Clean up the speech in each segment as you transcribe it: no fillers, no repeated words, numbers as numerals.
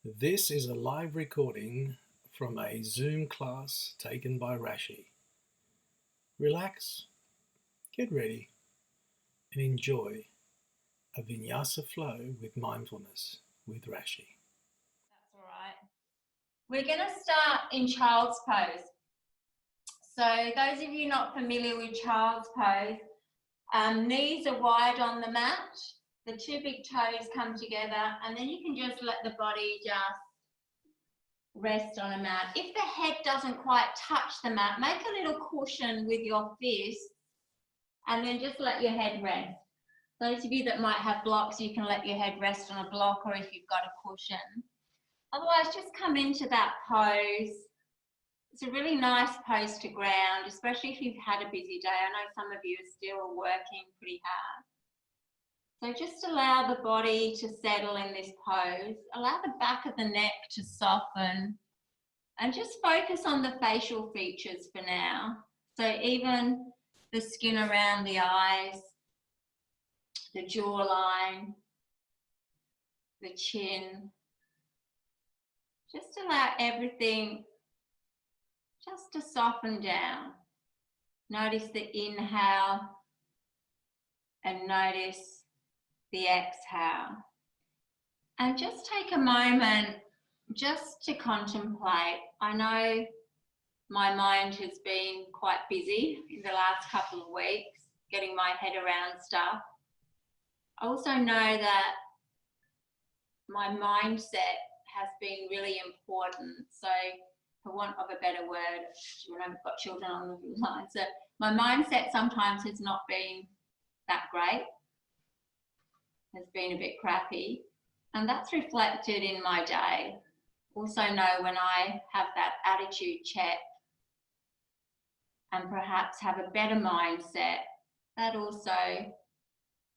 This is a live recording from a Zoom class taken by Rashi. Relax, get ready, and enjoy a vinyasa flow with mindfulness with Rashi. That's all right. We're going to start in child's pose. So those of you not familiar with child's pose, knees are wide on the mat, the two big toes come together, and then you can just let the body just rest on a mat. If the head doesn't quite touch the mat, make a little cushion with your fist and then just let your head rest. Those of you that might have blocks, you can let your head rest on a block, or if you've got a cushion. Otherwise, just come into that pose. It's a really nice pose to ground, especially if you've had a busy day. I know some of you are still working pretty hard. So just allow the body to settle in this pose. Allow the back of the neck to soften. And just focus on the facial features for now. So even the skin around the eyes, the jawline, the chin. Just allow everything just to soften down. Notice the inhale and notice the exhale. And just take a moment just to contemplate. I know my mind has been quite busy in the last couple of weeks, getting my head around stuff. I also know that my mindset has been really important. So for want of a better word, when I've got children on the line, so my mindset sometimes has not been that great, has been a bit crappy, and that's reflected in my day. Also know when I have that attitude check and perhaps have a better mindset, that also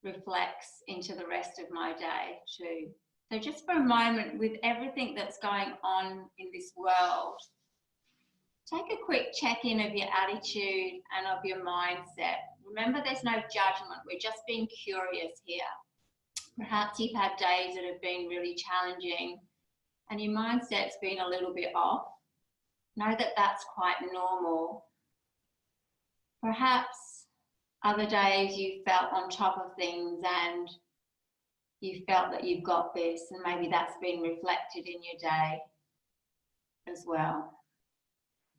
reflects into the rest of my day too. So just for a moment, with everything that's going on in this world, take a quick check-in of your attitude and of your mindset. Remember, there's no judgment. We're just being curious here. Perhaps you've had days that have been really challenging and your mindset's been a little bit off. Know that that's quite normal. Perhaps other days you felt on top of things and you felt that you've got this, and maybe that's been reflected in your day as well.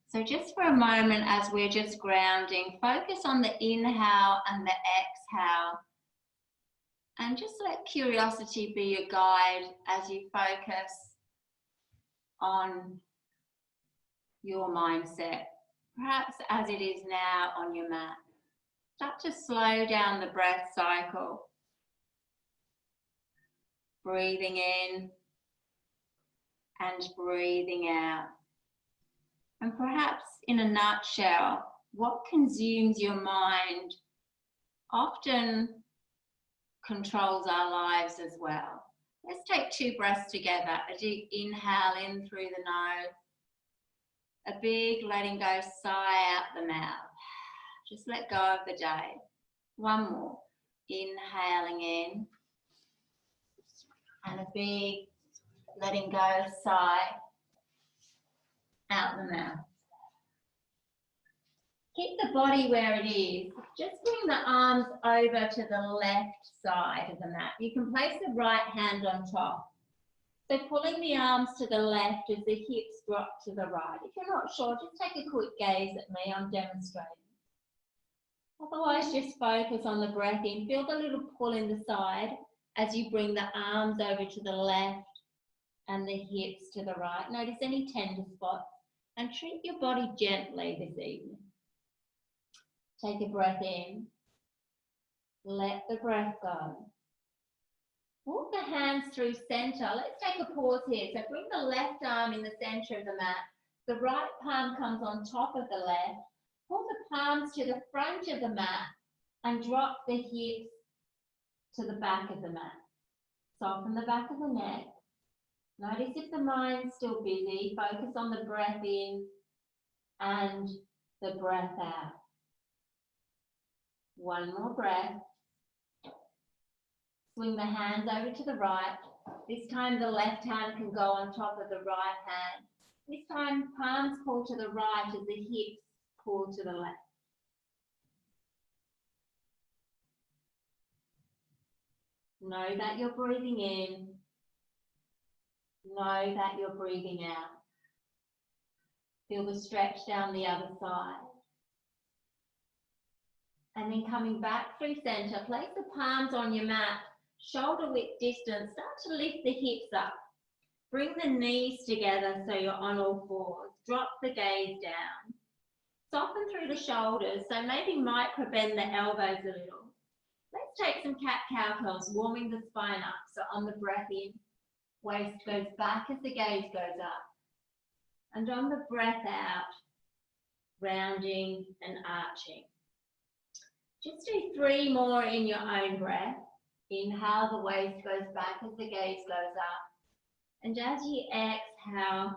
So just for a moment, as we're just grounding, focus on the inhale and the exhale, and just let curiosity be your guide as you focus on your mindset, perhaps as it is now on your mat. Start to slow down the breath cycle. Breathing in and breathing out. And perhaps in a nutshell, what consumes your mind often controls our lives as well. Let's take 2 breaths together. A deep inhale in through the nose. A big letting go sigh out the mouth. Just let go of the day. One more. Inhaling in. And a big letting go sigh out the mouth. Keep the body where it is. Just bring the arms over to the left side of the mat. You can place the right hand on top. So pulling the arms to the left as the hips drop to the right. If you're not sure, just take a quick gaze at me. I'm demonstrating. Otherwise, just focus on the breath in. Feel the little pull in the side as you bring the arms over to the left and the hips to the right. Notice any tender spots and treat your body gently this evening. Take a breath in. Let the breath go. Walk the hands through center. Let's take a pause here. So bring the left arm in the center of the mat. The right palm comes on top of the left. Pull the palms to the front of the mat and drop the hips to the back of the mat. Soften the back of the neck. Notice if the mind's still busy. Focus on the breath in and the breath out. One more breath. Swing the hands over to the right. This time the left hand can go on top of the right hand. This time palms pull to the right as the hips pull to the left. Know that you're breathing in. Know that you're breathing out. Feel the stretch down the other side. And then coming back through center, place the palms on your mat, shoulder width distance. Start to lift the hips up. Bring the knees together so you're on all fours. Drop the gaze down. Soften through the shoulders, so maybe micro bend the elbows a little. Let's take some cat-cow curls, warming the spine up. So on the breath in, waist goes back as the gaze goes up. And on the breath out, rounding and arching. Just do 3 more in your own breath. Inhale, the waist goes back as the gaze goes up. And as you exhale,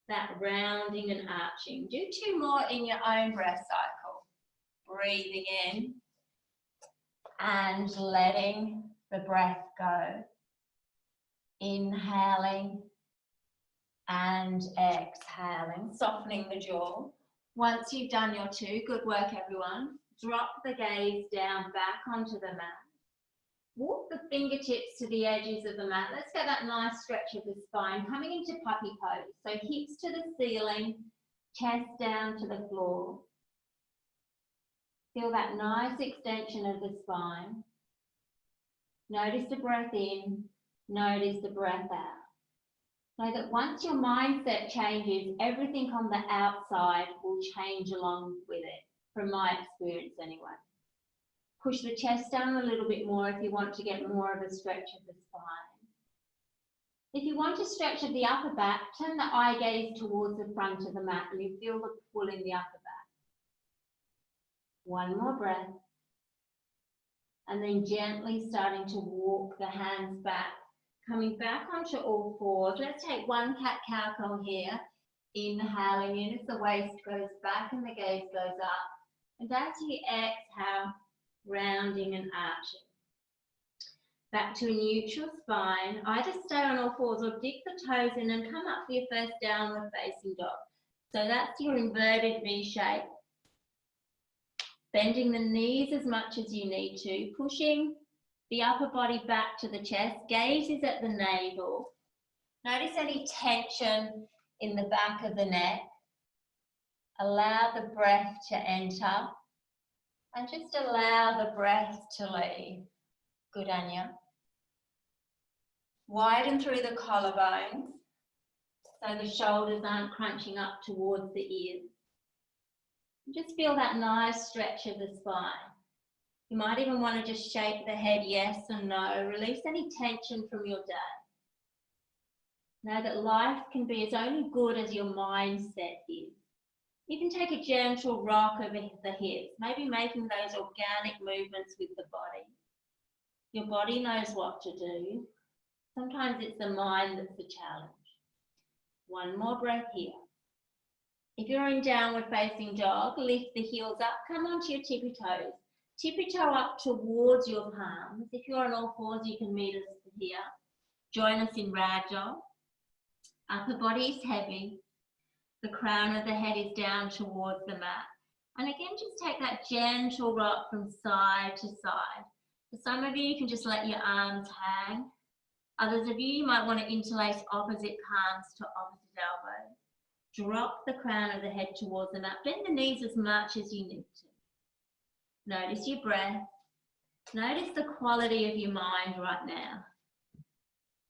that rounding and arching. Do 2 more in your own breath cycle. Breathing in and letting the breath go. Inhaling and exhaling, softening the jaw. Once you've done your 2, good work everyone, drop the gaze down back onto the mat. Walk the fingertips to the edges of the mat. Let's get that nice stretch of the spine, coming into puppy pose. So hips to the ceiling, chest down to the floor. Feel that nice extension of the spine. Notice the breath in, notice the breath out. Know that once your mindset changes, everything on the outside will change along with it, from my experience anyway. Push the chest down a little bit more if you want to get more of a stretch of the spine. If you want a stretch of the upper back, turn the eye gaze towards the front of the mat and you feel the pull in the upper back. 1 more breath. And then gently starting to walk the hands back, coming back onto all fours. Let's take 1 cat-cow curl here. Inhaling in as the waist goes back and the gaze goes up. And as you exhale, rounding and arching. Back to a neutral spine. Either stay on all fours or dip the toes in and come up for your first downward facing dog. So that's your inverted V shape. Bending the knees as much as you need to, pushing the upper body back to the chest. Gaze is at the navel. Notice any tension in the back of the neck. Allow the breath to enter. And just allow the breath to leave. Good, Anya. Widen through the collarbones so the shoulders aren't crunching up towards the ears. Just feel that nice stretch of the spine. You might even want to just shake the head yes or no. Release any tension from your day. Know that life can be as only good as your mindset is. You can take a gentle rock over the hips, maybe making those organic movements with the body. Your body knows what to do. Sometimes it's the mind that's the challenge. 1 more breath here. If you're in downward facing dog, lift the heels up, come onto your tippy toes. Tippy toe up towards your palms. If you're on all fours, you can meet us here. Join us in ragdoll. Upper body is heavy. The crown of the head is down towards the mat. And again, just take that gentle rock from side to side. For some of you, you can just let your arms hang. Others of you might want to interlace opposite palms to opposite elbows. Drop the crown of the head towards the mat. Bend the knees as much as you need to. Notice your breath. Notice the quality of your mind right now.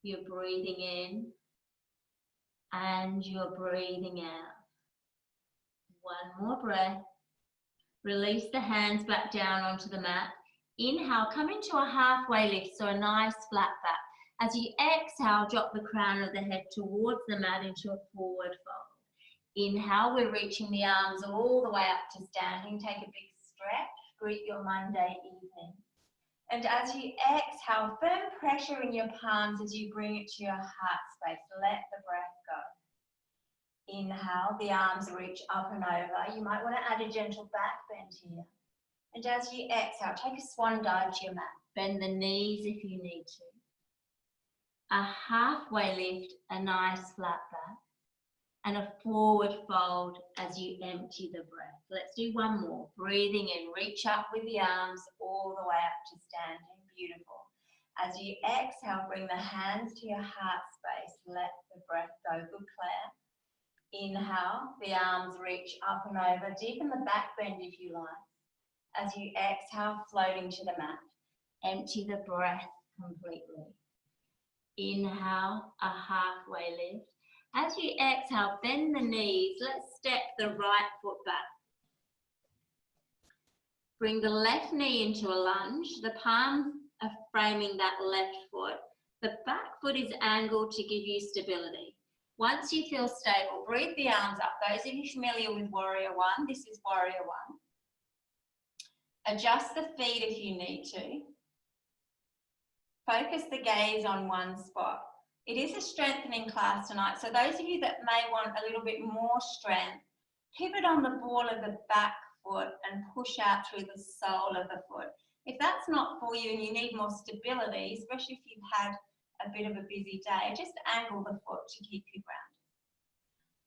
You're breathing in and you're breathing out. 1 more breath. Release the hands back down onto the mat. Inhale, come into a halfway lift, so a nice flat back. As you exhale, drop the crown of the head towards the mat into a forward fold. Inhale, we're reaching the arms all the way up to standing. Take a big stretch, greet your Monday evening. And as you exhale, firm pressure in your palms as you bring it to your heart space. Let the breath go. Inhale, the arms reach up and over. You might want to add a gentle back bend here. And as you exhale, take a swan dive to your mat. Bend the knees if you need to. a halfway lift, a nice flat back, and a forward fold as you empty the breath. Let's do one more. Breathing in, reach up with the arms all the way up to standing. Beautiful. As you exhale, bring the hands to your heart space. Let the breath go. Good, Claire. Inhale, the arms reach up and over. Deepen the back bend if you like. As you exhale, floating to the mat. Empty the breath completely. Inhale, a halfway lift. As you exhale, bend the knees. Let's step the right foot back. Bring the left knee into a lunge. The palms are framing that left foot. The back foot is angled to give you stability. Once you feel stable, breathe the arms up. Those of you familiar with Warrior One, this is Warrior One. Adjust the feet if you need to. Focus the gaze on one spot. It is a strengthening class tonight, so those of you that may want a little bit more strength, pivot on the ball of the back foot and push out through the sole of the foot. If that's not for you and you need more stability, especially if you've had a bit of a busy day, just angle the foot to keep you grounded.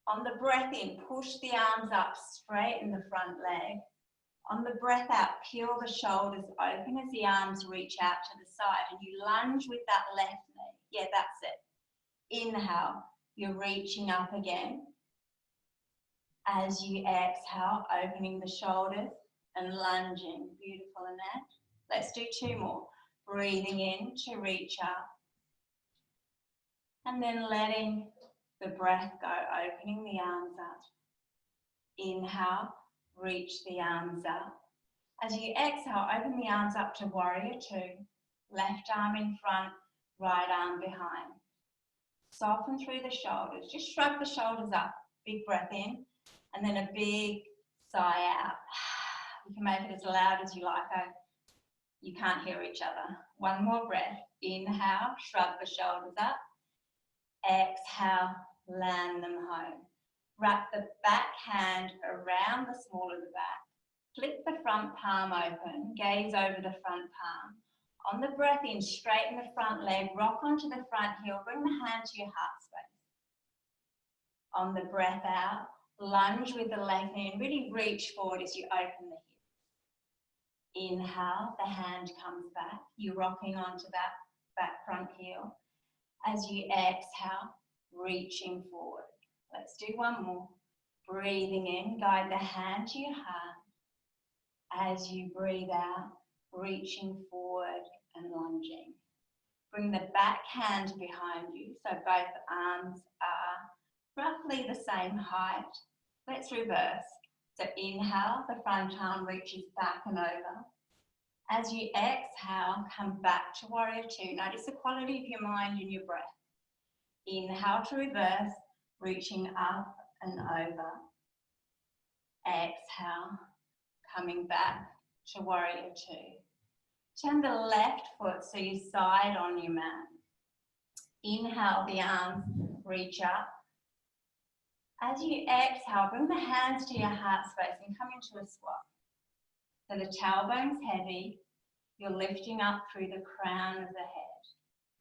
On the breath in, push the arms up, straighten the front leg. On the breath out, peel the shoulders open as the arms reach out to the side and you lunge with that left knee. Yeah, that's it. Inhale, you're reaching up again. As you exhale, opening the shoulders and lunging. Beautiful, Annette. Let's do two more. Breathing in to reach up. And then letting the breath go, opening the arms up. Inhale, reach the arms up. As you exhale, open the arms up to Warrior Two. Left arm in front, right arm behind. Soften through the shoulders. Just shrug the shoulders up. Big breath in. And then a big sigh out. You can make it as loud as you like. You can't hear each other. One more breath. Inhale, shrug the shoulders up. Exhale, land them home. Wrap the back hand around the small of the back. Flip the front palm open. Gaze over the front palm. On the breath in, straighten the front leg. Rock onto the front heel. Bring the hand to your heart space. On the breath out, lunge with the left knee and really reach forward as you open the heel. Inhale, the hand comes back. You're rocking onto that back front heel. As you exhale, reaching forward. Let's do one more. Breathing in, guide the hand to your heart. As you breathe out, reaching forward and lunging. Bring the back hand behind you, so both arms are roughly the same height. Let's reverse. So inhale, the front arm reaches back and over. As you exhale, come back to Warrior Two. Notice the quality of your mind and your breath. Inhale to reverse, reaching up and over. Exhale, coming back to Warrior Two. Turn the left foot so you side on your mat. Inhale, the arms reach up. As you exhale, bring the hands to your heart space and come into a squat. So the tailbone's heavy. You're lifting up through the crown of the head.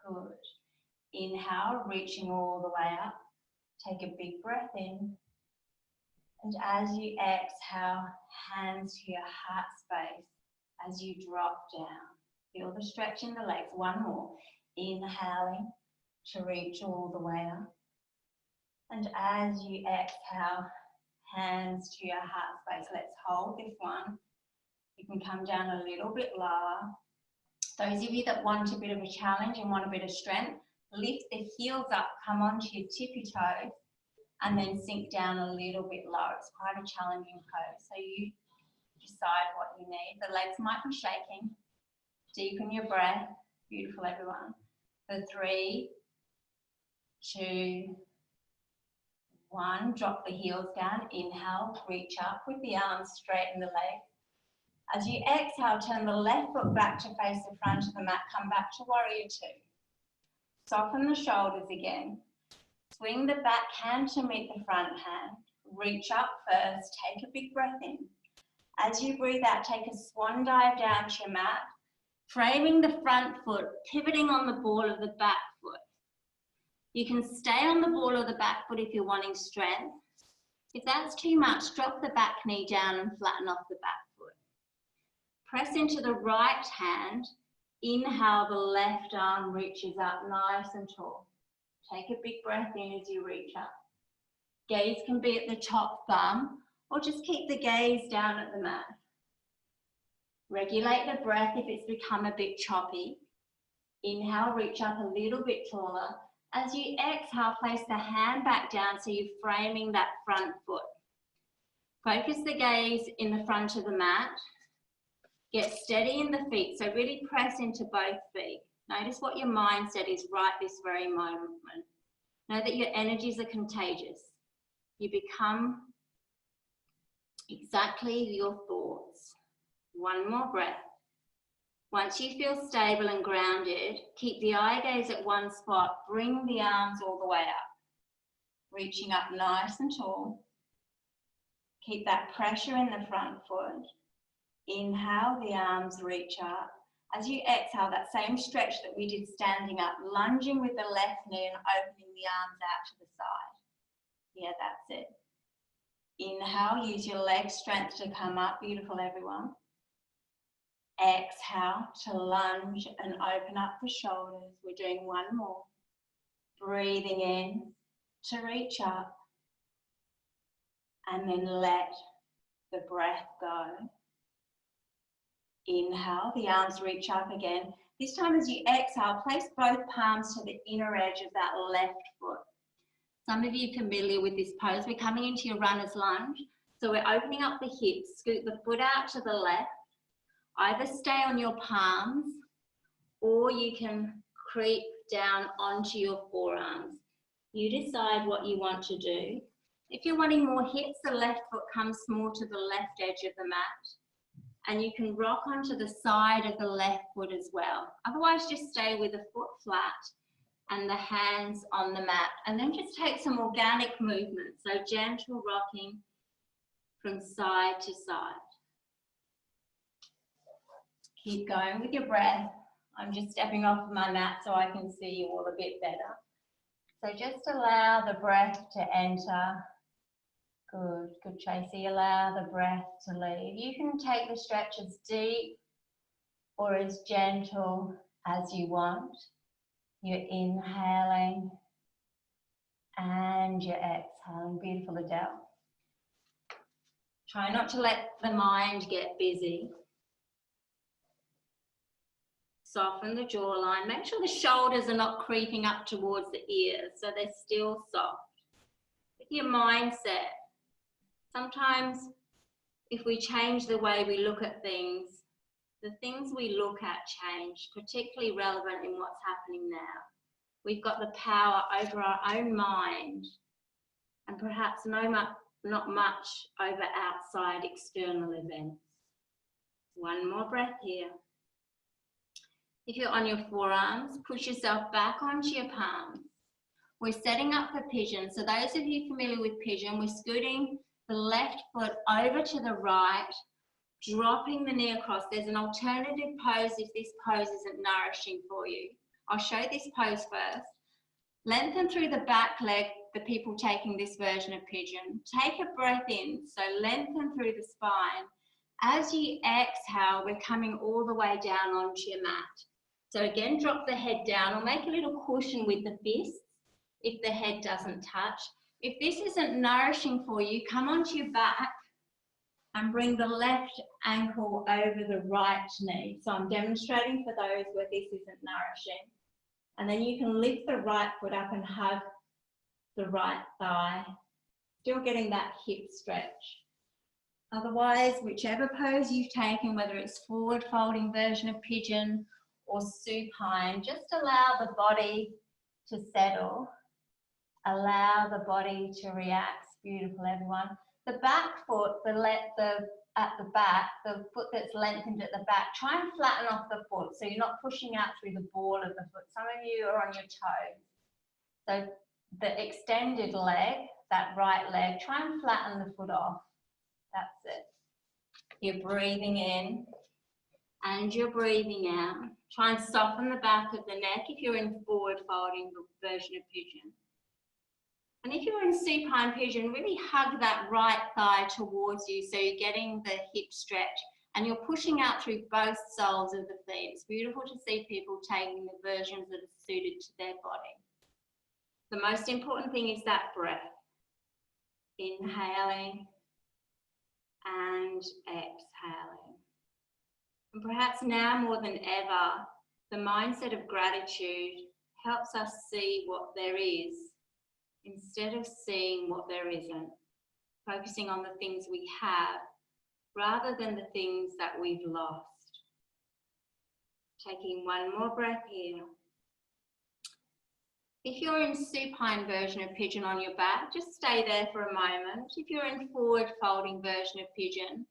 Good. Inhale, reaching all the way up. Take a big breath in. And as you exhale, hands to your heart space as you drop down. Feel the stretch in the legs. One more. Inhaling to reach all the way up. And as you exhale, hands to your heart space. Let's hold this one. You can come down a little bit lower. Those of you that want a bit of a challenge and want a bit of strength, lift the heels up, come onto your tippy toes, and then sink down a little bit lower. It's quite a challenging pose. So you decide what you need. The legs might be shaking. Deepen your breath. Beautiful, everyone. For 3, 2, 1. Drop the heels down. Inhale, reach up with the arms, straighten the legs. As you exhale, turn the left foot back to face the front of the mat. Come back to Warrior Two. Soften the shoulders again. Swing the back hand to meet the front hand. Reach up first. Take a big breath in. As you breathe out, take a swan dive down to your mat. Framing the front foot, pivoting on the ball of the back foot. You can stay on the ball of the back foot if you're wanting strength. If that's too much, drop the back knee down and flatten off the back foot. Press into the right hand. Inhale, the left arm reaches up nice and tall. Take a big breath in as you reach up. Gaze can be at the top thumb, or just keep the gaze down at the mat. Regulate the breath if it's become a bit choppy. Inhale, reach up a little bit taller. As you exhale, place the hand back down so you're framing that front foot. Focus the gaze in the front of the mat. Get steady in the feet, so really press into both feet. Notice what your mindset is right this very moment. Know that your energies are contagious. You become exactly your thoughts. One more breath. Once you feel stable and grounded, keep the eye gaze at one spot. Bring the arms all the way up. Reaching up nice and tall. Keep that pressure in the front foot. Inhale, the arms reach up. As you exhale, that same stretch that we did standing up, lunging with the left knee and opening the arms out to the side. Yeah, that's it. Inhale, use your leg strength to come up. Beautiful, everyone. Exhale to lunge and open up the shoulders. We're doing one more. Breathing in to reach up. And then let the breath go. Inhale, the arms reach up again. This time as you exhale, place both palms to the inner edge of that left foot. Some of you are familiar with this pose. We're coming into your runner's lunge. So we're opening up the hips, scoot the foot out to the left. Either stay on your palms or you can creep down onto your forearms. You decide what you want to do. If you're wanting more hips, the left foot comes more to the left edge of the mat. And you can rock onto the side of the left foot as well. Otherwise, just stay with the foot flat and the hands on the mat. And then just take some organic movement. So gentle rocking from side to side. Keep going with your breath. I'm just stepping off my mat so I can see you all a bit better. So just allow the breath to enter. Good, Tracy. Allow the breath to leave. You can take the stretch as deep or as gentle as you want. You're inhaling and you're exhaling. Beautiful, Adele. Try not to let the mind get busy. Soften the jawline. Make sure the shoulders are not creeping up towards the ears, so they're still soft. With your mindset, sometimes if we change the way we look at things, the things we look at change, particularly relevant in what's happening now. We've got the power over our own mind and perhaps not much over outside external events. One more breath here. If you're on your forearms, push yourself back onto your palms. We're setting up for pigeon. So those of you familiar with pigeon, we're scooting the left foot over to the right, dropping the knee across. There's an alternative pose if this pose isn't nourishing for you. I'll show this pose first. Lengthen through the back leg, the people taking this version of pigeon. Take a breath in, so lengthen through the spine. As you exhale, we're coming all the way down onto your mat. So again, drop the head down or make a little cushion with the fists if the head doesn't touch. If this isn't nourishing for you, come onto your back and bring the left ankle over the right knee. So I'm demonstrating for those where this isn't nourishing. And then you can lift the right foot up and hug the right thigh, still getting that hip stretch. Otherwise, whichever pose you've taken, whether it's forward folding version of pigeon or supine, just allow the body to settle. Allow the body to relax. Beautiful, everyone. The back foot, at the back, the foot that's lengthened at the back, try and flatten off the foot so you're not pushing out through the ball of the foot. Some of you are on your toes. So the extended leg, that right leg, try and flatten the foot off. That's it. You're breathing in And you're breathing out. Try and soften the back of the neck if you're in forward folding version of pigeon. And if you're in supine pigeon, really hug that right thigh towards you so you're getting the hip stretch and you're pushing out through both soles of the feet. It's beautiful to see people taking the versions that are suited to their body. The most important thing is that breath. Inhaling and exhaling. And perhaps now more than ever, the mindset of gratitude helps us see what there is instead of seeing what there isn't, focusing on the things we have rather than the things that we've lost. Taking one more breath here. If you're in supine version of pigeon on your back, just stay there for a moment. If you're in forward folding version of pigeon,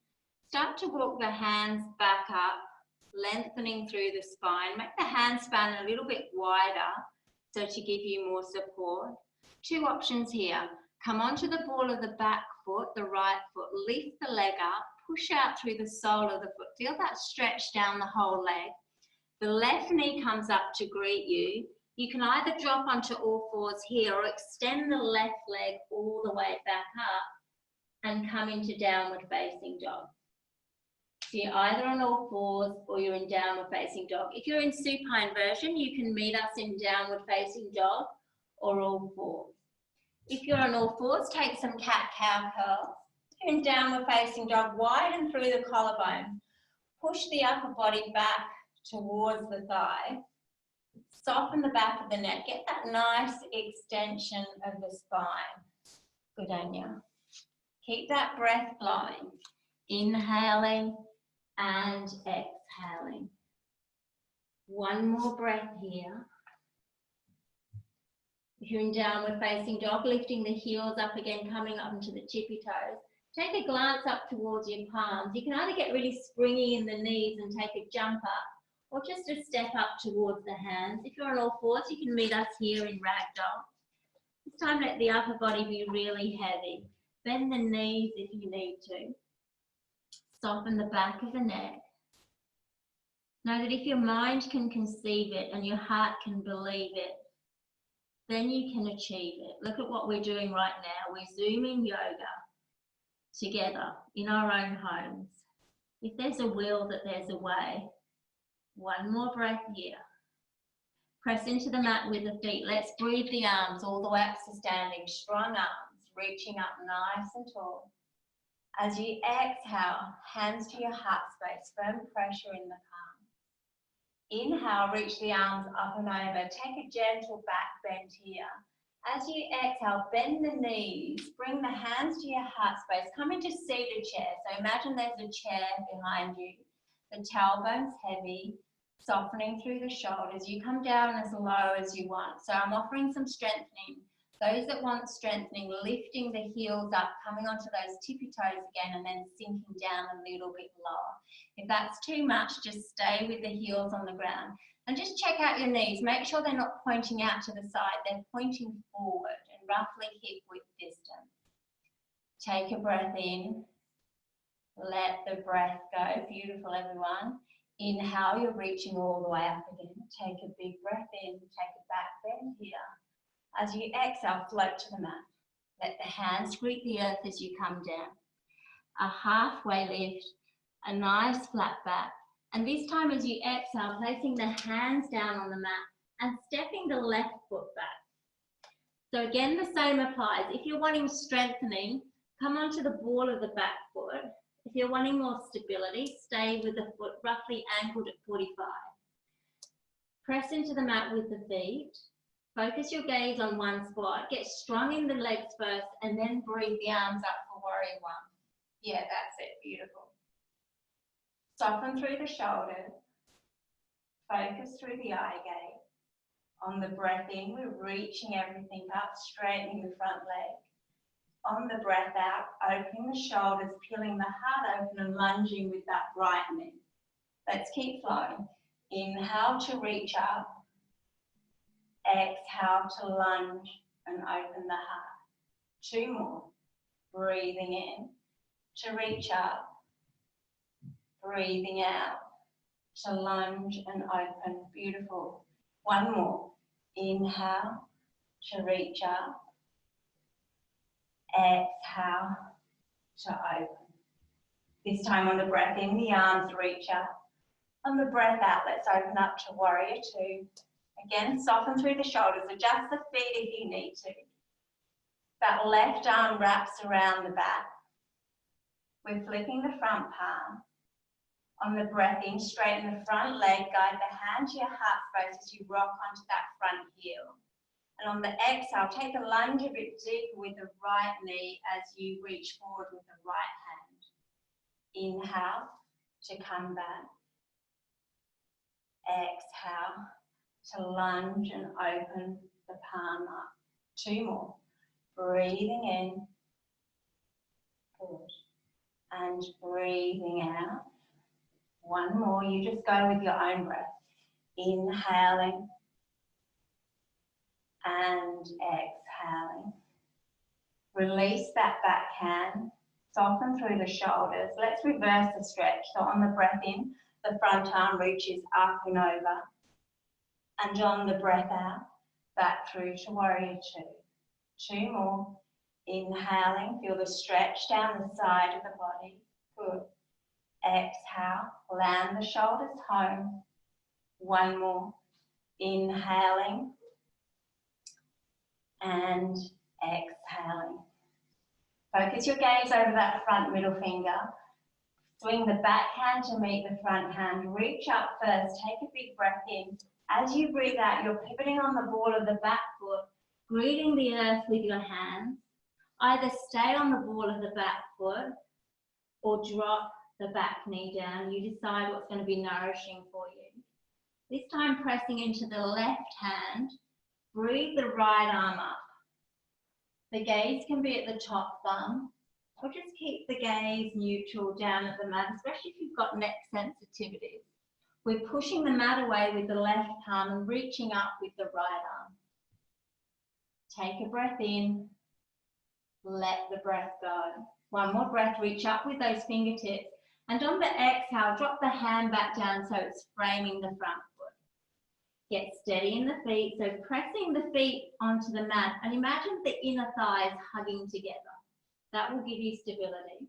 start to walk the hands back up, lengthening through the spine. Make the hand span a little bit wider so to give you more support. Two options here. Come onto the ball of the back foot, the right foot, lift the leg up, push out through the sole of the foot. Feel that stretch down the whole leg. The left knee comes up to greet you. You can either drop onto all fours here or extend the left leg all the way back up and come into downward facing dog. So you're either on all fours or you're in downward facing dog. If you're in supine version, you can meet us in downward facing dog or all fours. If you're on all fours, take some cat-cow curls. If you're in downward facing dog, widen through the collarbone. Push the upper body back towards the thigh. Soften the back of the neck. Get that nice extension of the spine. Good on you. Keep that breath flowing. Inhaling and exhaling. One more breath here. If you're in downward facing dog, lifting the heels up again, coming up into the tippy toes. Take a glance up towards your palms. You can either get really springy in the knees and take a jump up, or just a step up towards the hands. If you're on all fours, you can meet us here in ragdoll. This time let the upper body be really heavy. Bend the knees if you need to. Soften the back of the neck. Know that if your mind can conceive it and your heart can believe it, then you can achieve it. Look at what we're doing right now. We're Zooming yoga together in our own homes. If there's a will, that there's a way. One more breath here. Press into the mat with the feet. Let's breathe the arms all the way up to standing. Strong arms, reaching up nice and tall. As you exhale, hands to your heart space, firm pressure in the palm. Inhale, reach the arms up and over. Take a gentle back bend here. As you exhale, bend the knees, bring the hands to your heart space. Come into seated chair. So imagine there's a chair behind you. The tailbone's heavy, softening through the shoulders. You come down as low as you want. So I'm offering some strengthening. Those that want strengthening, lifting the heels up, coming onto those tippy toes again, and then sinking down a little bit lower. If that's too much, just stay with the heels on the ground. And just check out your knees. Make sure they're not pointing out to the side. They're pointing forward and roughly hip width distance. Take a breath in. Let the breath go. Beautiful, everyone. Inhale, you're reaching all the way up again. Take a big breath in. Take a back bend here. As you exhale, float to the mat. Let the hands greet the earth as you come down. A halfway lift, a nice flat back. And this time as you exhale, placing the hands down on the mat and stepping the left foot back. So again, the same applies. If you're wanting strengthening, come onto the ball of the back foot. If you're wanting more stability, stay with the foot roughly angled at 45. Press into the mat with the feet. Focus your gaze on one spot. Get strong in the legs first and then breathe the arms up for warrior one. Yeah, that's it. Beautiful. Soften through the shoulders. Focus through the eye gate. On the breath in, we're reaching everything up, straightening the front leg. On the breath out, opening the shoulders, peeling the heart open and lunging with that right knee. Let's keep flowing. Inhale to reach up. Exhale to lunge and open the heart. Two more. Breathing in to reach up. Breathing out to lunge and open. Beautiful. One more. Inhale to reach up. Exhale to open. This time on the breath in, the arms reach up. On the breath out, let's open up to warrior two. Again, soften through the shoulders, adjust the feet if you need to. That left arm wraps around the back. We're flipping the front palm. On the breath in, straighten the front leg, guide the hand to your heart space as you rock onto that front heel. And on the exhale, take the lunge a bit deeper with the right knee as you reach forward with the right hand. Inhale to come back. Exhale to lunge and open the palm up. Two more. Breathing in. Good. And breathing out. One more. You just go with your own breath. Inhaling and exhaling. Release that back hand. Soften through the shoulders. Let's reverse the stretch. So on the breath in, the front arm reaches up and over. And on the breath out, back through to warrior two. Two more. Inhaling, feel the stretch down the side of the body. Good. Exhale, land the shoulders home. One more. Inhaling and exhaling. Focus your gaze over that front middle finger. Swing the back hand to meet the front hand. Reach up first. Take a big breath in. As you breathe out, you're pivoting on the ball of the back foot, greeting the earth with your hands. Either stay on the ball of the back foot or drop the back knee down. You decide what's going to be nourishing for you. This time pressing into the left hand, breathe the right arm up. The gaze can be at the top thumb, or just keep the gaze neutral down at the mat, especially if you've got neck sensitivities. We're pushing the mat away with the left palm and reaching up with the right arm. Take a breath in, let the breath go. One more breath, reach up with those fingertips, and on the exhale, drop the hand back down so it's framing the front foot. Get steady in the feet, so pressing the feet onto the mat, and imagine the inner thighs hugging together. That will give you stability.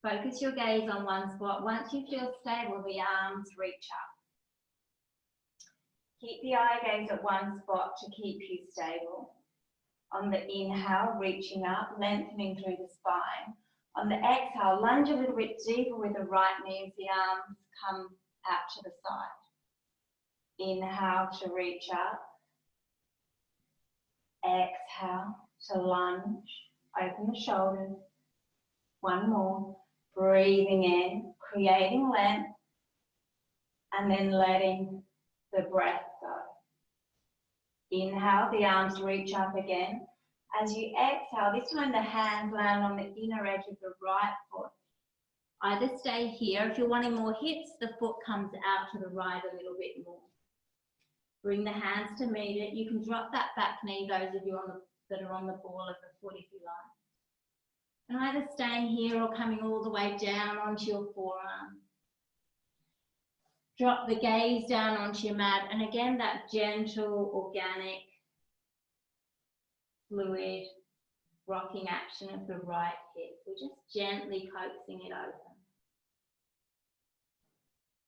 Focus your gaze on one spot. Once you feel stable, the arms reach up. Keep the eye gaze at one spot to keep you stable. On the inhale, reaching up, lengthening through the spine. On the exhale, lunge a little bit deeper with the right knee as the arms come out to the side. Inhale to reach up. Exhale to lunge. Open the shoulders. One more. Breathing in, creating length, and then letting the breath go. Inhale, the arms reach up again. As you exhale, this time the hands land on the inner edge of the right foot. Either stay here. If you're wanting more hips, the foot comes out to the right a little bit more. Bring the hands to meet it. You can drop that back knee, those of you that are on the ball of the foot if you like. And either staying here or coming all the way down onto your forearm. Drop the gaze down onto your mat, and again that gentle, organic, fluid, rocking action of the right hip. We're just gently coaxing it open.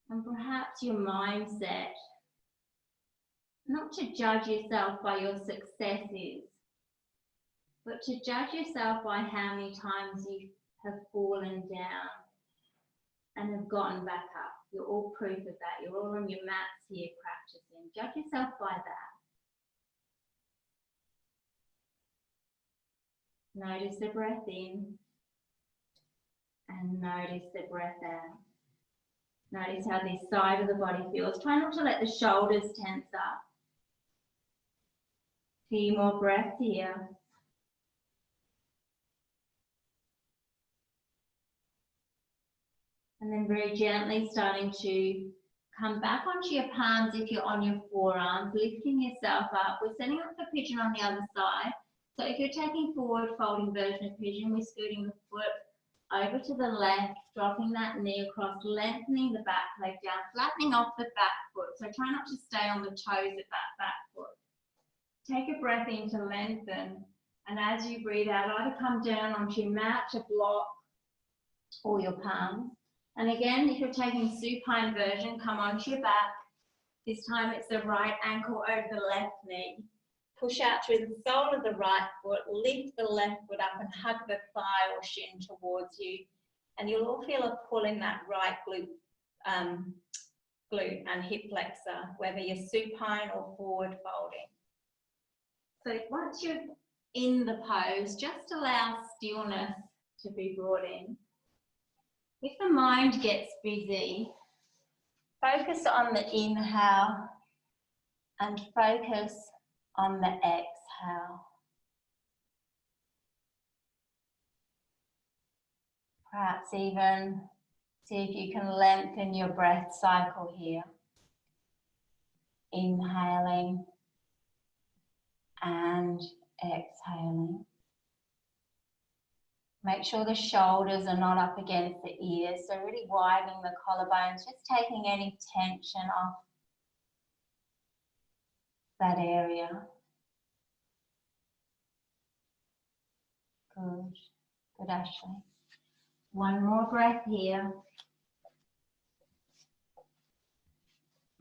And perhaps your mindset, not to judge yourself by your successes, but to judge yourself by how many times you have fallen down and have gotten back up. You're all proof of that. You're all on your mats here practicing. Judge yourself by that. Notice the breath in and notice the breath out. Notice how this side of the body feels. Try not to let the shoulders tense up. Few more breaths here. And then very gently starting to come back onto your palms if you're on your forearms, lifting yourself up. We're setting up the pigeon on the other side. So if you're taking forward folding version of pigeon, we're scooting the foot over to the left, dropping that knee across, lengthening the back leg down, flattening off the back foot. So try not to stay on the toes of that back foot. Take a breath in to lengthen, and as you breathe out, either come down onto your mat to block or your palms. And again, if you're taking supine version, come onto your back. This time it's the right ankle over the left knee. Push out through the sole of the right foot, lift the left foot up and hug the thigh or shin towards you. And you'll all feel a pull in that right glute and hip flexor, whether you're supine or forward folding. So once you're in the pose, just allow stillness to be brought in. If the mind gets busy, focus on the inhale and focus on the exhale. Perhaps even see if you can lengthen your breath cycle here. Inhaling and exhaling. Make sure the shoulders are not up against the ears, so really widening the collarbones, just taking any tension off that area. Good. Good, Ashley. One more breath here.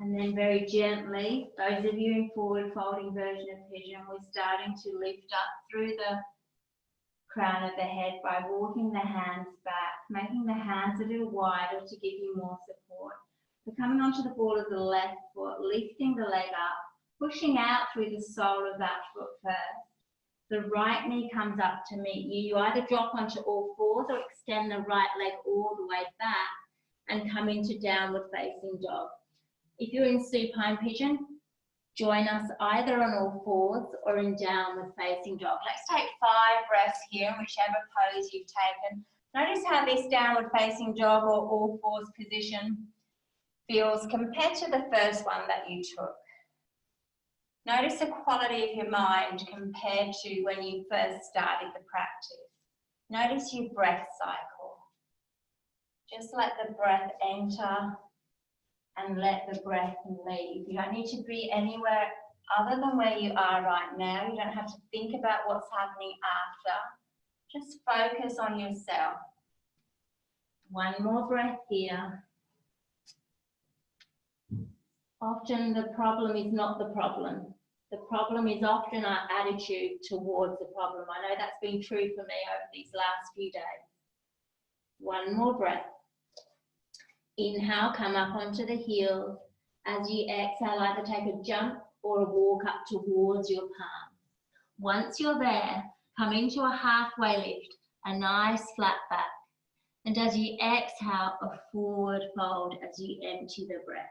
And then very gently, those of you in forward folding version of pigeon, we're starting to lift up through the crown of the head by walking the hands back, making the hands a little wider to give you more support. We're coming onto the ball of the left foot, lifting the leg up, pushing out through the sole of that foot first. The right knee comes up to meet you. You either drop onto all fours or extend the right leg all the way back and come into downward facing dog. If you're in supine pigeon, join us either on all fours or in downward facing dog. Let's take 5 breaths here in whichever pose you've taken. Notice how this downward facing dog or all fours position feels compared to the first one that you took. Notice the quality of your mind compared to when you first started the practice. Notice your breath cycle. Just let the breath enter and let the breath leave. You don't need to be anywhere other than where you are right now. You don't have to think about what's happening after. Just focus on yourself. One more breath here. Often the problem is not the problem. The problem is often our attitude towards the problem. I know that's been true for me over these last few days. One more breath. Inhale, come up onto the heels. As you exhale, either take a jump or a walk up towards your palm. Once you're there, come into a halfway lift, a nice flat back. And as you exhale, a forward fold as you empty the breath.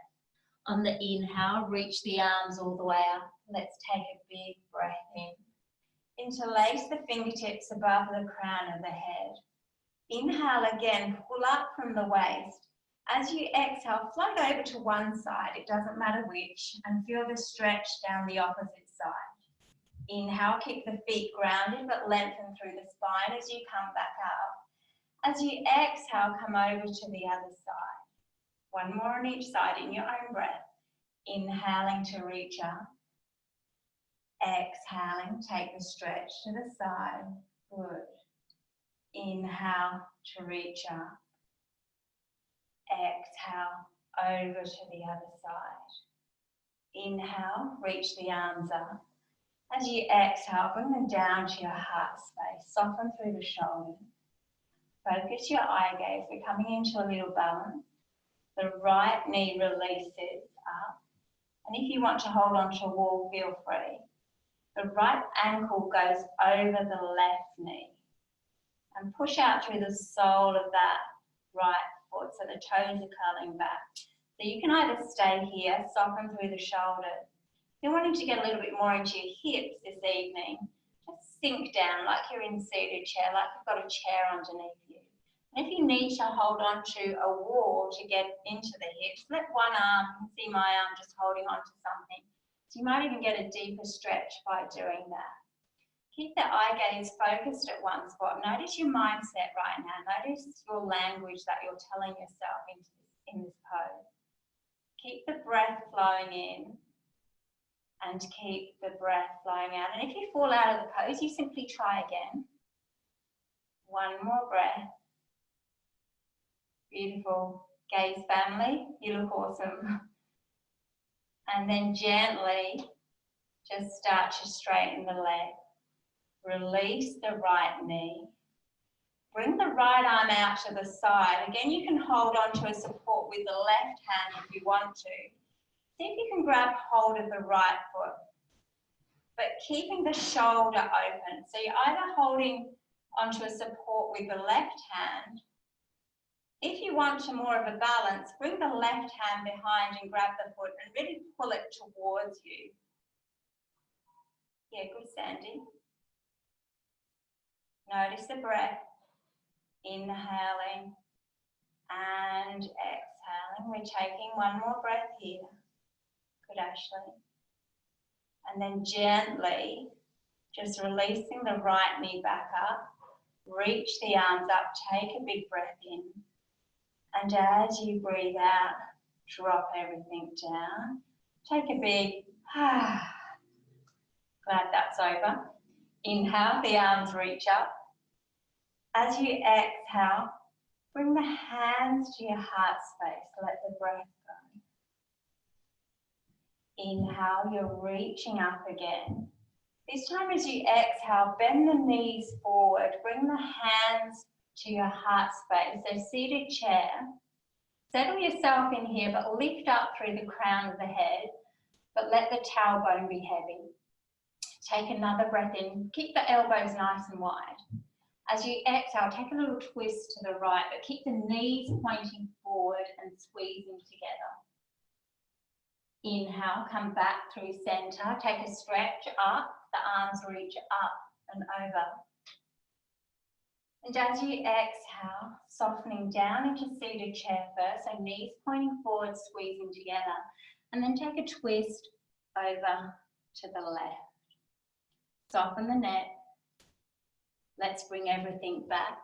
On the inhale, reach the arms all the way up. Let's take a big breath in. Interlace the fingertips above the crown of the head. Inhale again, pull up from the waist. As you exhale, float over to one side, it doesn't matter which, and feel the stretch down the opposite side. Inhale, keep the feet grounded but lengthen through the spine as you come back up. As you exhale, come over to the other side. One more on each side in your own breath. Inhaling to reach up. Exhaling, take the stretch to the side. Good. Inhale to reach up. Exhale, over to the other side. Inhale, reach the arms up. As you exhale, bring them down to your heart space. Soften through the shoulders. Focus your eye gaze. We're coming into a little balance. The right knee releases up. And if you want to hold on to a wall, feel free. The right ankle goes over the left knee. And push out through the sole of that right foot so the toes are curling back. So you can either stay here, soften through the shoulders. If you're wanting to get a little bit more into your hips this evening, just sink down like you're in a seated chair, like you've got a chair underneath you. And if you need to hold on to a wall to get into the hips, let one arm, you can see my arm just holding on to something. So you might even get a deeper stretch by doing that. Keep the eye gaze focused at one spot. Notice your mindset right now. Notice your language that you're telling yourself in this pose. Keep the breath flowing in and keep the breath flowing out. And if you fall out of the pose, you simply try again. One more breath. Beautiful. Gaze family, you look awesome. And then gently just start to straighten the leg. Release the right knee. Bring the right arm out to the side. Again, you can hold on to a support with the left hand if you want to. See if you can grab hold of the right foot, but keeping the shoulder open. So you're either holding onto a support with the left hand. If you want to more of a balance, bring the left hand behind and grab the foot and really pull it towards you. Yeah, good, Sandy. Notice the breath. Inhaling and exhaling. We're taking one more breath here. Good, Ashley. And then gently, just releasing the right knee back up. Reach the arms up, take a big breath in. And as you breathe out, drop everything down. Take a big, glad that's over. Inhale, the arms reach up. As you exhale, bring the hands to your heart space. Let the breath go. Inhale, you're reaching up again. This time as you exhale, bend the knees forward. Bring the hands to your heart space. So seated chair. Settle yourself in here, but lift up through the crown of the head. But let the tailbone be heavy. Take another breath in. Keep the elbows nice and wide. As you exhale, take a little twist to the right, but keep the knees pointing forward and squeezing together. Inhale, come back through center. Take a stretch up. The arms reach up and over. And as you exhale, softening down into seated chair first, so knees pointing forward, squeezing together. And then take a twist over to the left. Soften the neck. Let's bring everything back.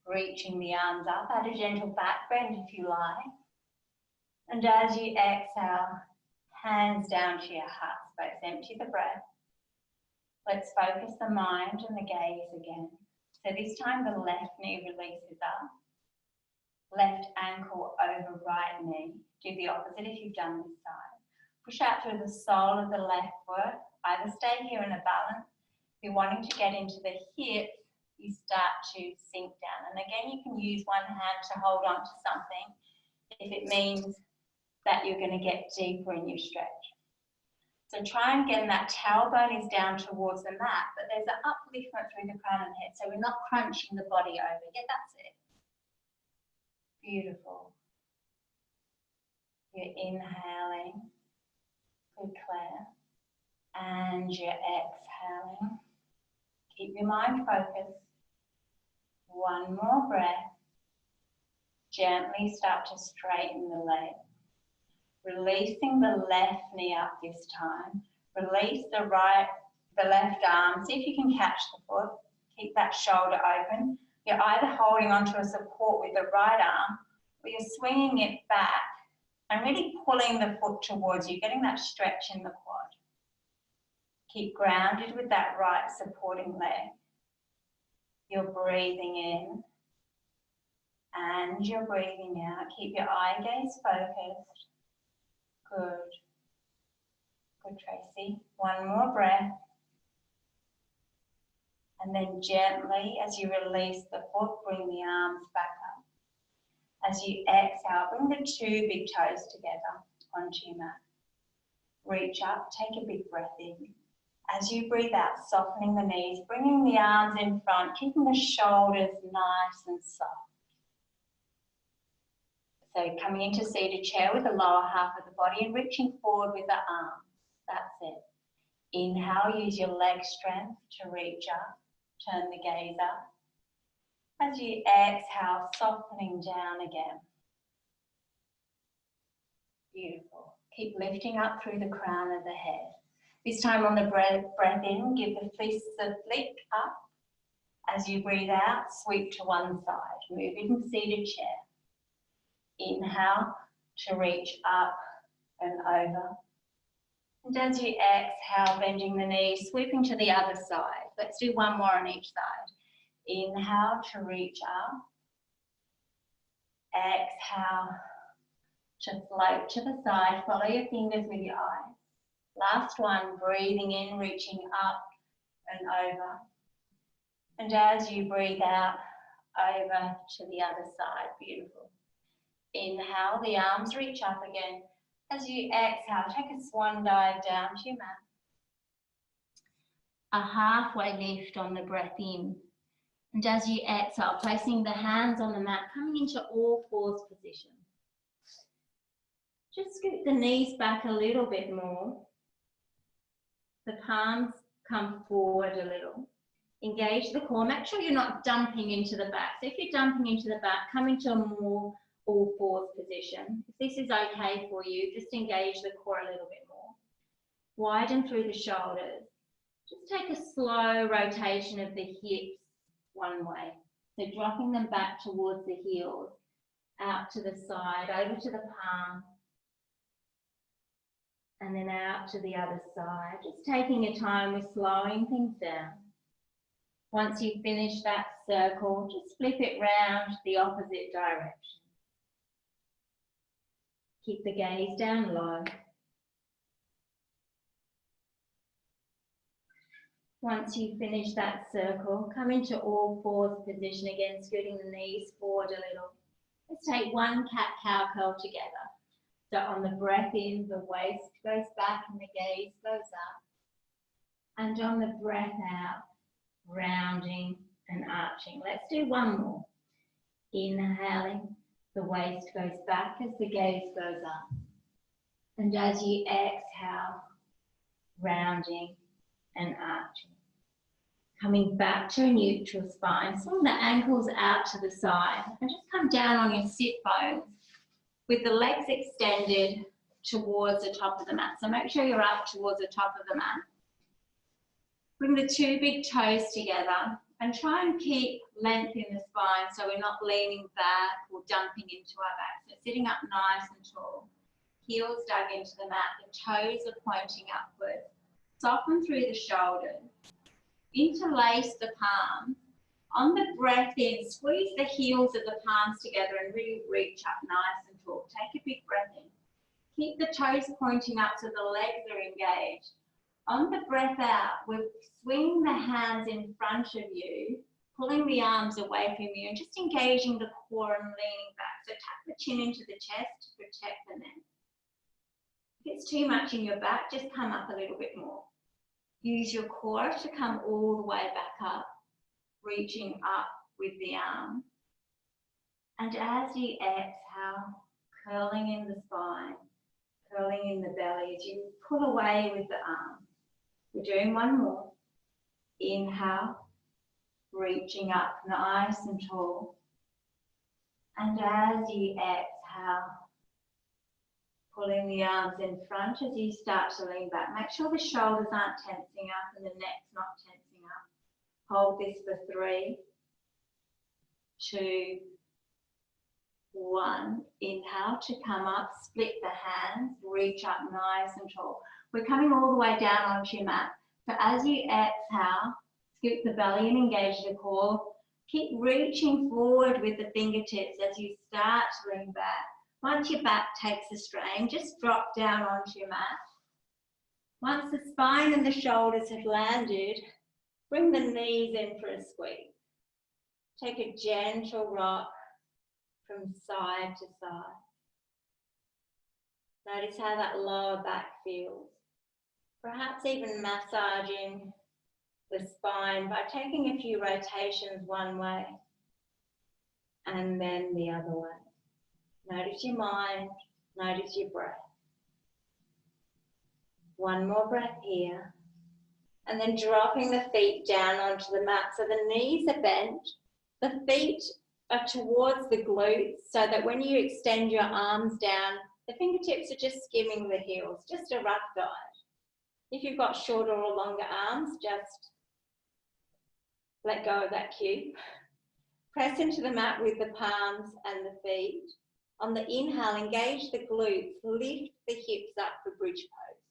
Reaching the arms up, add a gentle back bend if you like. And as you exhale, hands down to your heart space, empty the breath. Let's focus the mind and the gaze again. So this time the left knee releases up. Left ankle over right knee. Do the opposite if you've done this side. Push out through the sole of the left foot. Either stay here in a balance. If you're wanting to get into the hips, you start to sink down. And again, you can use one hand to hold on to something if it means that you're going to get deeper in your stretch. So try and get that tailbone is down towards the mat, but there's an upliftment through the crown of the head, so we're not crunching the body over. Yeah, that's it. Beautiful. You're inhaling. Good, Claire. And you're exhaling. Keep your mind focused. One more breath. Gently start to straighten the leg. Releasing the left knee up this time. Release the left arm. See if you can catch the foot. Keep that shoulder open. You're either holding onto a support with the right arm or you're swinging it back and really pulling the foot towards you, getting that stretch in the quad. Keep grounded with that right supporting leg. You're breathing in and you're breathing out. Keep your eye gaze focused. Good. Good, Tracy. One more breath. And then gently, as you release the foot, bring the arms back up. As you exhale, bring the two big toes together onto your mat. Reach up, take a big breath in. As you breathe out, softening the knees, bringing the arms in front, keeping the shoulders nice and soft. So coming into seated chair with the lower half of the body and reaching forward with the arms. That's it. Inhale, use your leg strength to reach up. Turn the gaze up. As you exhale, softening down again. Beautiful. Keep lifting up through the crown of the head. This time on the breath in, give the fists a flick up. As you breathe out, sweep to one side, move in seated chair. Inhale to reach up and over. And as you exhale, bending the knees, sweeping to the other side. Let's do one more on each side. Inhale to reach up. Exhale to float to the side. Follow your fingers with your eyes. Last one, breathing in, reaching up and over. And as you breathe out, over to the other side. Beautiful. Inhale, the arms reach up again. As you exhale, take a swan dive down to your mat. A halfway lift on the breath in. And as you exhale, placing the hands on the mat, coming into all fours position. Just scoot the knees back a little bit more. The palms come forward a little. Engage the core. Make sure you're not dumping into the back. So if you're dumping into the back, come into a more all fours position. If this is okay for you, just engage the core a little bit more. Widen through the shoulders. Just take a slow rotation of the hips one way. So dropping them back towards the heels, out to the side, over to the palm, and then out to the other side. Just taking your time with slowing things down. Once you've finished that circle, just flip it round the opposite direction. Keep the gaze down low. Once you've finished that circle, come into all fours position again, scooting the knees forward a little. Let's take one cat-cow curl together. So on the breath in, the waist goes back and the gaze goes up. And on the breath out, rounding and arching. Let's do one more. Inhaling, the waist goes back as the gaze goes up. And as you exhale, rounding and arching. Coming back to a neutral spine, swing the ankles out to the side and just come down on your sit bones with the legs extended towards the top of the mat. So make sure you're up towards the top of the mat. Bring the two big toes together and try and keep length in the spine so we're not leaning back or dumping into our back. So sitting up nice and tall, heels dug into the mat, the toes are pointing upwards. Soften through the shoulders. Interlace the palms. On the breath in, squeeze the heels of the palms together and really reach up nice and tall. Take a big breath in. Keep the toes pointing up so the legs are engaged. On the breath out, we're swinging the hands in front of you, pulling the arms away from you and just engaging the core and leaning back. So tuck the chin into the chest to protect the neck. If it's too much in your back, just come up a little bit more. Use your core to come all the way back up, reaching up with the arm. And as you exhale, curling in the spine, curling in the belly as you pull away with the arm. We're doing one more. Inhale, reaching up nice and tall. And as you exhale, pulling the arms in front as you start to lean back. Make sure the shoulders aren't tensing up and the neck's not tensing up. Hold this for 3, 2, 1. Inhale to come up, split the hands, reach up nice and tall. We're coming all the way down onto your mat. So as you exhale, scoop the belly and engage the core. Keep reaching forward with the fingertips as you start to lean back. Once your back takes a strain, just drop down onto your mat. Once the spine and the shoulders have landed, bring the knees in for a squeeze. Take a gentle rock from side to side. Notice how that lower back feels. Perhaps even massaging the spine by taking a few rotations one way and then the other way. Notice your mind, notice your breath. One more breath here. And then dropping the feet down onto the mat so the knees are bent. The feet are towards the glutes so that when you extend your arms down, the fingertips are just skimming the heels, just a rough guide. If you've got shorter or longer arms, just let go of that cue. Press into the mat with the palms and the feet. On the inhale, engage the glutes, lift the hips up for bridge pose.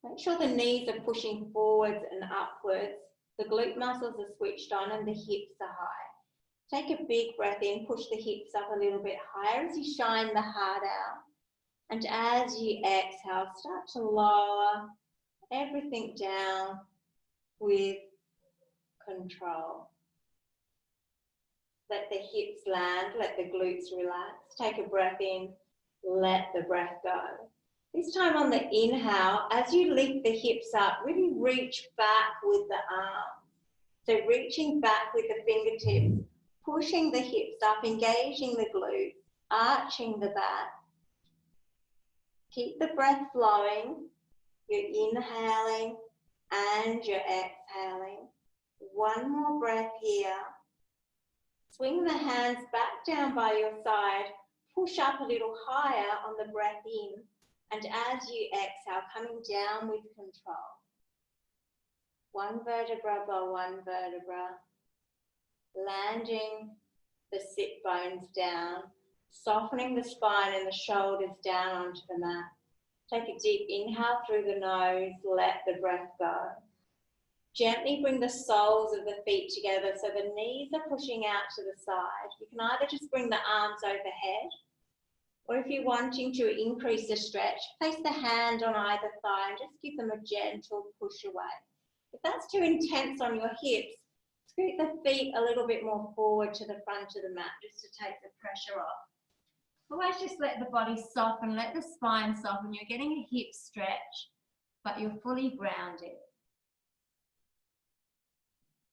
Make sure the knees are pushing forwards and upwards. The glute muscles are switched on and the hips are high. Take a big breath in, push the hips up a little bit higher as you shine the heart out. And as you exhale, start to lower everything down with control. Let the hips land, let the glutes relax. Take a breath in, let the breath go. This time on the inhale, as you lift the hips up, really reach back with the arms. So reaching back with the fingertips, pushing the hips up, engaging the glutes, arching the back. Keep the breath flowing. You're inhaling and you're exhaling. One more breath here. Swing the hands back down by your side. Push up a little higher on the breath in. And as you exhale, coming down with control. One vertebra by one vertebra. Landing the sit bones down. Softening the spine and the shoulders down onto the mat. Take a deep inhale through the nose. Let the breath go. Gently bring the soles of the feet together so the knees are pushing out to the side. You can either just bring the arms overhead, or if you're wanting to increase the stretch, place the hand on either thigh and just give them a gentle push away. If that's too intense on your hips, scoot the feet a little bit more forward to the front of the mat just to take the pressure off. Otherwise, just let the body soften, let the spine soften. You're getting a hip stretch, but you're fully grounded.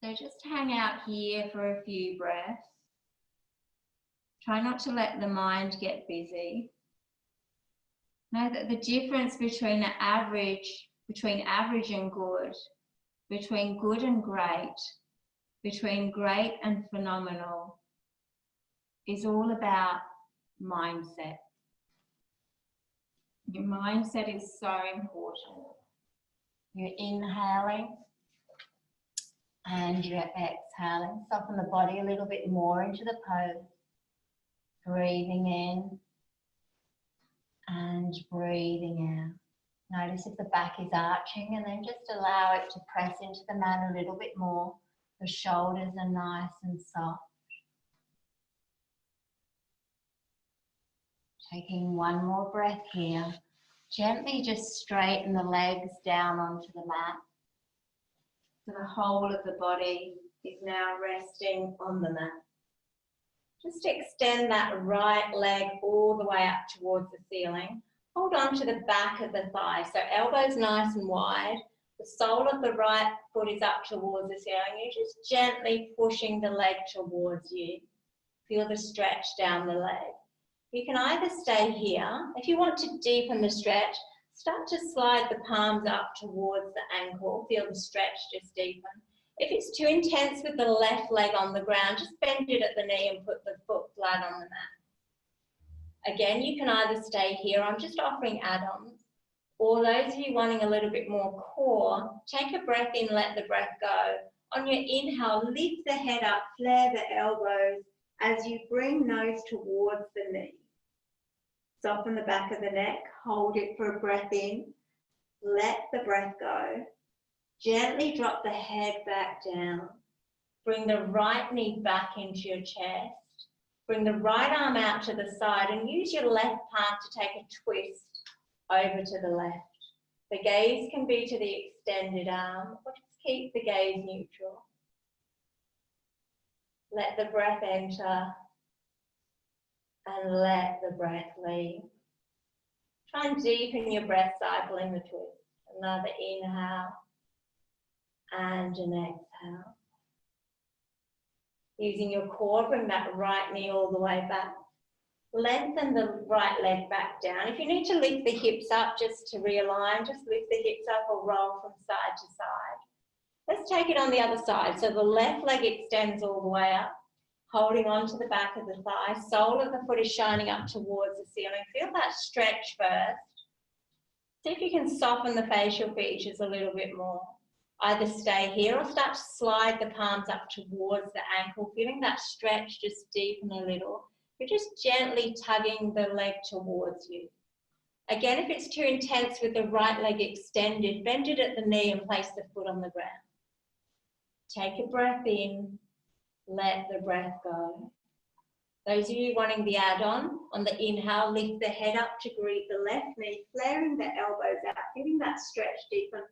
So just hang out here for a few breaths. Try not to let the mind get busy. Know that the difference between average and good, between good and great, between great and phenomenal, is all about mindset. Your mindset is so important. You're inhaling and you're exhaling. Soften the body a little bit more into the pose. Breathing in and breathing out. Notice if the back is arching, and then just allow it to press into the mat a little bit more. The shoulders are nice and soft. Taking one more breath here. Gently just straighten the legs down onto the mat. So the whole of the body is now resting on the mat. Just extend that right leg all the way up towards the ceiling. Hold on to the back of the thigh, so elbows nice and wide. The sole of the right foot is up towards the ceiling. You're just gently pushing the leg towards you. Feel the stretch down the leg. You can either stay here. If you want to deepen the stretch, start to slide the palms up towards the ankle. Feel the stretch just deepen. If it's too intense with the left leg on the ground, just bend it at the knee and put the foot flat on the mat. Again, you can either stay here. I'm just offering add-ons. Or those of you wanting a little bit more core, take a breath in, let the breath go. On your inhale, lift the head up, flare the elbows as you bring nose towards the knee. Soften the back of the neck, hold it for a breath in, let the breath go. Gently drop the head back down. Bring the right knee back into your chest. Bring the right arm out to the side and use your left palm to take a twist over to the left. The gaze can be to the extended arm, or just keep the gaze neutral. Let the breath enter and let the breath leave. Try and deepen your breath cycle in the twist. Another inhale and an exhale. Using your core, bring that right knee all the way back. Lengthen the right leg back down. If you need to lift the hips up just to realign, just lift the hips up or roll from side to side. Let's take it on the other side. So the left leg extends all the way up, holding on to the back of the thigh. Sole of the foot is shining up towards the ceiling. Feel that stretch first. See if you can soften the facial features a little bit more. Either stay here or start to slide the palms up towards the ankle, feeling that stretch just deepen a little. You're just gently tugging the leg towards you. Again, if it's too intense with the right leg extended, bend it at the knee and place the foot on the ground. Take a breath in, let the breath go. Those of you wanting the add-on, on the inhale, lift the head up to greet the left knee, flaring the elbows out, getting that stretch deepen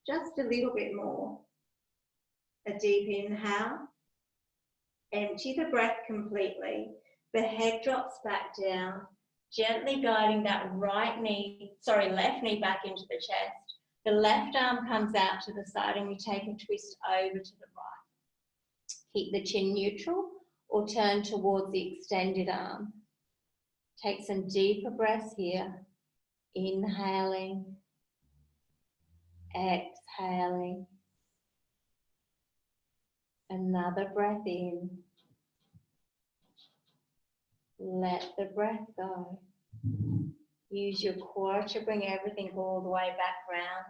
just a little bit more. A deep inhale. Empty the breath completely. The head drops back down, gently guiding that left knee back into the chest. The left arm comes out to the side and we take a twist over to the right. Keep the chin neutral or turn towards the extended arm. Take some deeper breaths here. Inhaling, exhaling. Another breath in. Let the breath go. Use your core to bring everything all the way back round.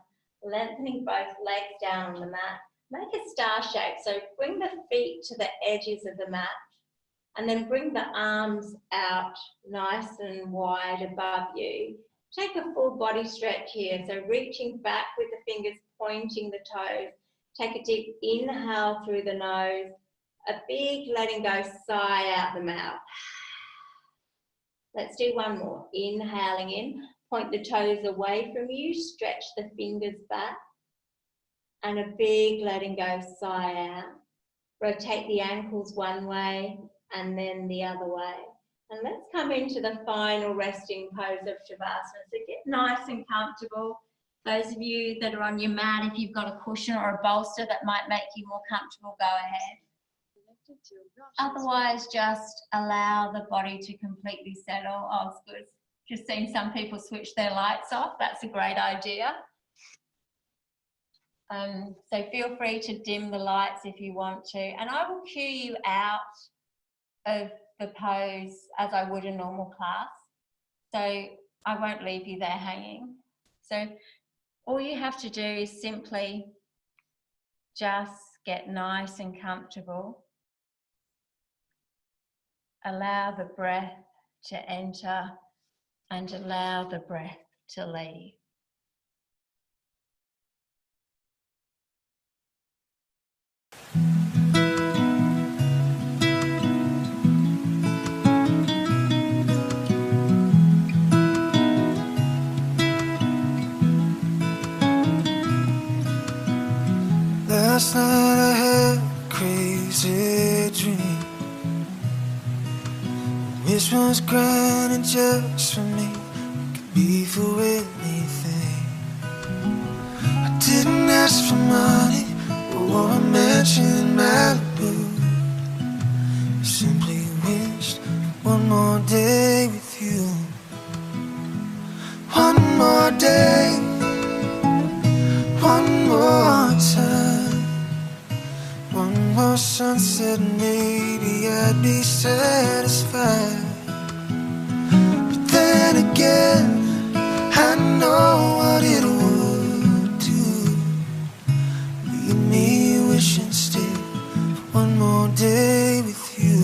Lengthening both legs down on the mat. Make a star shape. So bring the feet to the edges of the mat and then bring the arms out nice and wide above you. Take a full body stretch here. So reaching back with the fingers, pointing the toes. Take a deep inhale through the nose. A big letting go sigh out the mouth. Let's do one more. Inhaling in, point the toes away from you, stretch the fingers back, and a big letting go sigh out. Rotate the ankles one way and then the other way. And let's come into the final resting pose of Shavasana. So get nice and comfortable. Those of you that are on your mat, if you've got a cushion or a bolster that might make you more comfortable, go ahead. Otherwise, just allow the body to completely settle. Oh, it's good. Just seen some people switch their lights off. That's a great idea. So feel free to dim the lights if you want to. And I will cue you out of the pose as I would a normal class. So I won't leave you there hanging. So all you have to do is simply just get nice and comfortable. Allow the breath to enter and allow the breath to leave. Last night I had a crazy dream. Wish was granted just for me. It could be for anything. I didn't ask for money or a mansion in Malibu. I simply wished for one more day with you. One more day, one more time, one more sunset, maybe I'd be satisfied. But then again, I know what it would do. Leave me wishing still for one more day with you.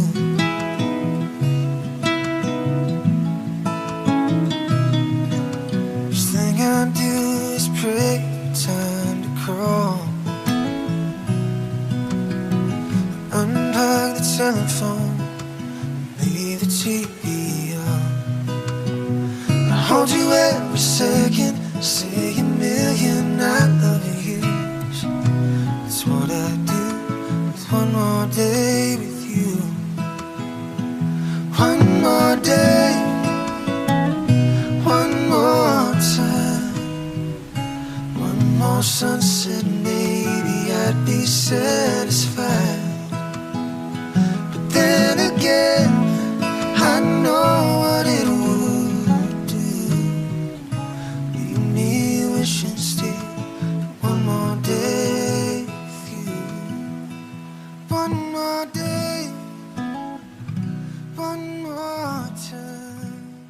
First thing I do is pray time to crawl. Unplug the telephone, leave the TV on. I hold you every second, say a million I love yous. That's what I do with one more day with you. One more day, one more time, one more sunset, maybe I'd be satisfied. But then again, I know what it would do. Leave me wishing still for one more day with you. One more day, one more time,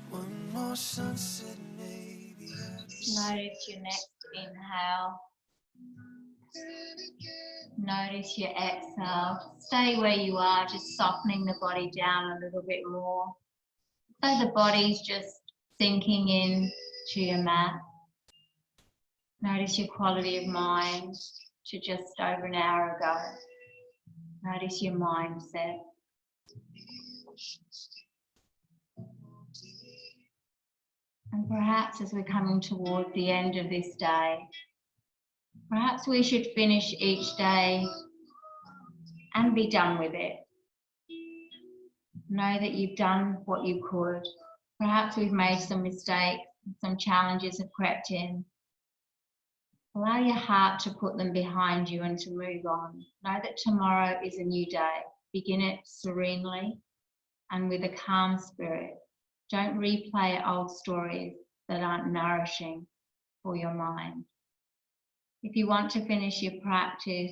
one more sunset, maybe I Notice your next inhale. Notice your exhale. Stay where you are, just softening the body down a little bit more. So the body's just sinking in to your mat. Notice your quality of mind to just over an hour ago. Notice your mindset. And perhaps as we're coming toward the end of this day, perhaps we should finish each day and be done with it. Know that you've done what you could. Perhaps we've made some mistakes, some challenges have crept in. Allow your heart to put them behind you and to move on. Know that tomorrow is a new day. Begin it serenely and with a calm spirit. Don't replay old stories that aren't nourishing for your mind. If you want to finish your practice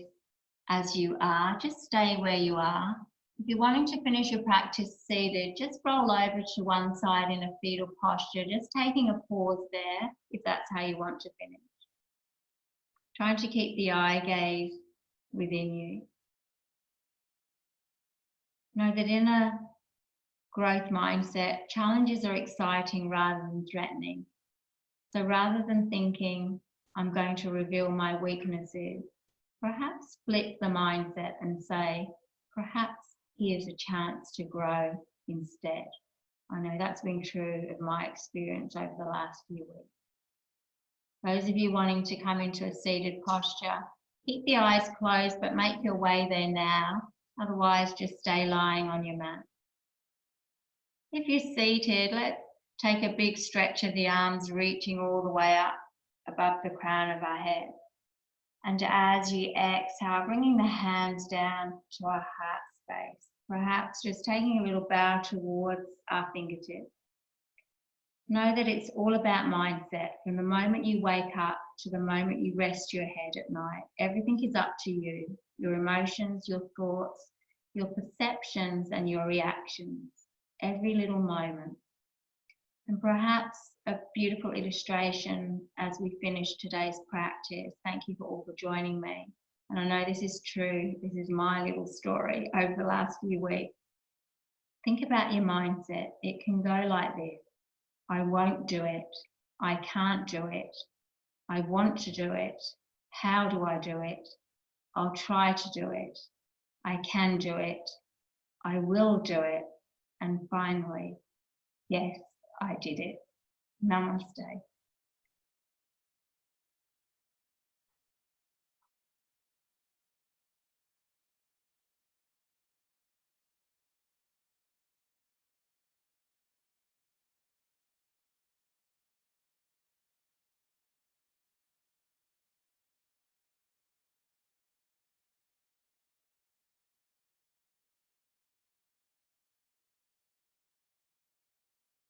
as you are, just stay where you are. If you're wanting to finish your practice seated, just roll over to one side in a fetal posture, just taking a pause there if that's how you want to finish. Trying to keep the eye gaze within you. Know that in a growth mindset, challenges are exciting rather than threatening. So rather than thinking, I'm going to reveal my weaknesses, perhaps flip the mindset and say, perhaps here's a chance to grow instead. I know that's been true of my experience over the last few weeks. Those of you wanting to come into a seated posture, keep the eyes closed but make your way there now. Otherwise, just stay lying on your mat. If you're seated, let's take a big stretch of the arms reaching all the way up above the crown of our head. And as you exhale, bringing the hands down to our heart space. Perhaps just taking a little bow towards our fingertips. Know that it's all about mindset. From the moment you wake up to the moment you rest your head at night, everything is up to you. Your emotions, your thoughts, your perceptions and your reactions. Every little moment. And perhaps a beautiful illustration as we finish today's practice. Thank you for all for joining me. And I know this is true. This is my little story over the last few weeks. Think about your mindset. It can go like this. I won't do it. I can't do it. I want to do it. How do I do it? I'll try to do it. I can do it. I will do it. And finally, yes, I did it. Namaste.